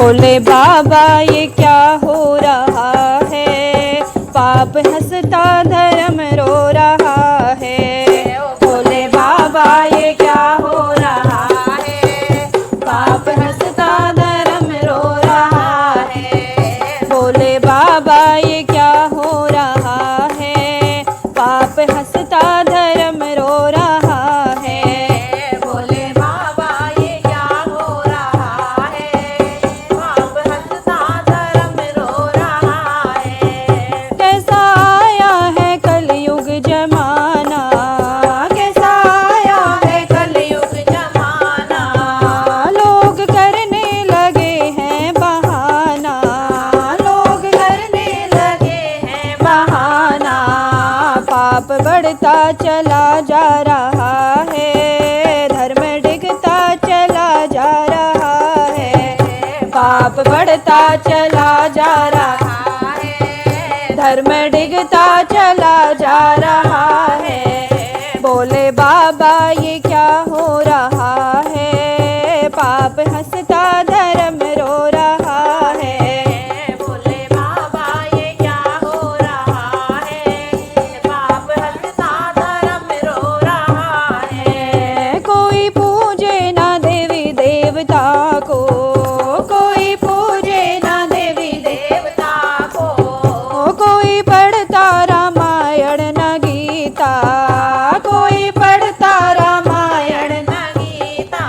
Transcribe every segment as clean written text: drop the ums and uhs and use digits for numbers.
बोले बाबा ये क्या हो रहा है, पाप हंसता धर्म रो रहा है। बोले बाबा ये क्या हो रहा है, पाप हंसता धर्म रो रहा है। बोले बाबा ये क्या हो रहा है, पाप हंसता धर्म रो रहा है। बोले बाबा ये क्या हो रहा है, पाप हंसता धर्म रो रहा है। कैसा आया है कलयुग जमाना, कैसा आया है कलयुग जमाना। लोग करने लगे हैं बहाना, लोग करने लगे हैं बहाना। पाप बढ़ता चला जा रहा है, धर्म डिगता चला जा रहा है। पाप बढ़ता चला जा रहा है, धर्म डिगता चला जा रहा है। बोले बाबा ये क्या हो रहा है, पाप हंसता धर्म रो रहा है। बोले बाबा ये क्या हो रहा है, पाप हंसता धर्म रो रहा है। कोई पूजे ना देवी देवता को, कोई पूजे ना देवी देवता को। कोई पढ़ता रामायण न गीता, कोई पढ़ता रामायण न गीता।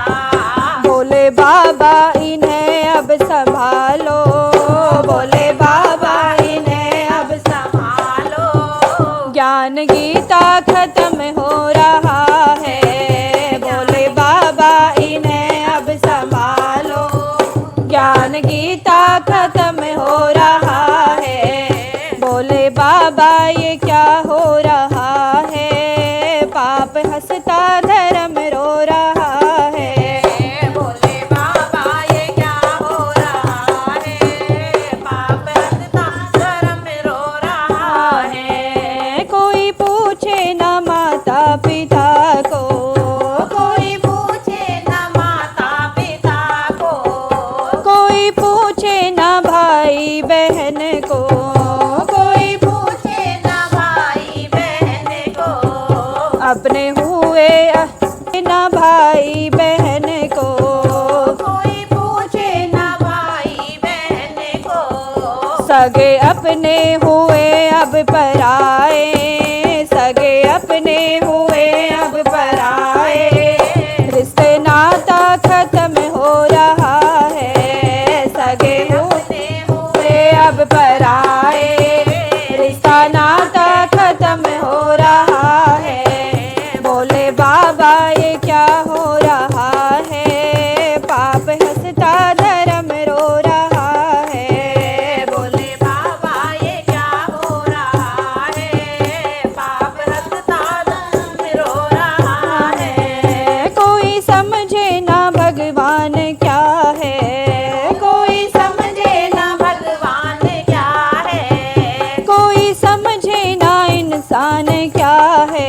बोले बाबा इन्हें अब संभालो, बोले बाबा इन्हें अब संभालो। ज्ञान गीता खत्म हो रहा है, बोले बाबा इन्हें अब संभालो। ज्ञान गीता खत्म हो रहा है। बोले बाबा ये क्या हो रहा है, पाप हंसता धर्म रो रहा है। बोले बाबा ये क्या हो रहा है, पाप हंसता धर्म रो रहा है। कोई पूछे ना माता पिता को, कोई पूछे ना माता पिता को। कोई पूछे ना भाई बहन को, कोई पूछे ना भाई बहन को। अपने हुए ना भाई बहन को, कोई पूछे ना भाई बहन को। सगे अपने हुए अब पराए, सगे अपने हुए अब पराए। रिश्ते नाता खत्म हो रहा है, सगे अपने हुए अब पराए। रिश्ता नाता खत्म हो रहा है। बोले बाबा ये क्या हो रहा है, पाप हंसता धर्म रो रहा है। बोले बाबा ये क्या हो रहा है, पाप हंसता धर्म रो रहा है। कोई समझे ना भगवान क्या है, कोई समझे ना भगवान क्या है। कोई समझे ना इंसान क्या है,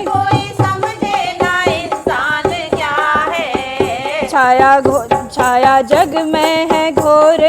कोई समझे ना इंसान क्या है। छाया जग में है घोर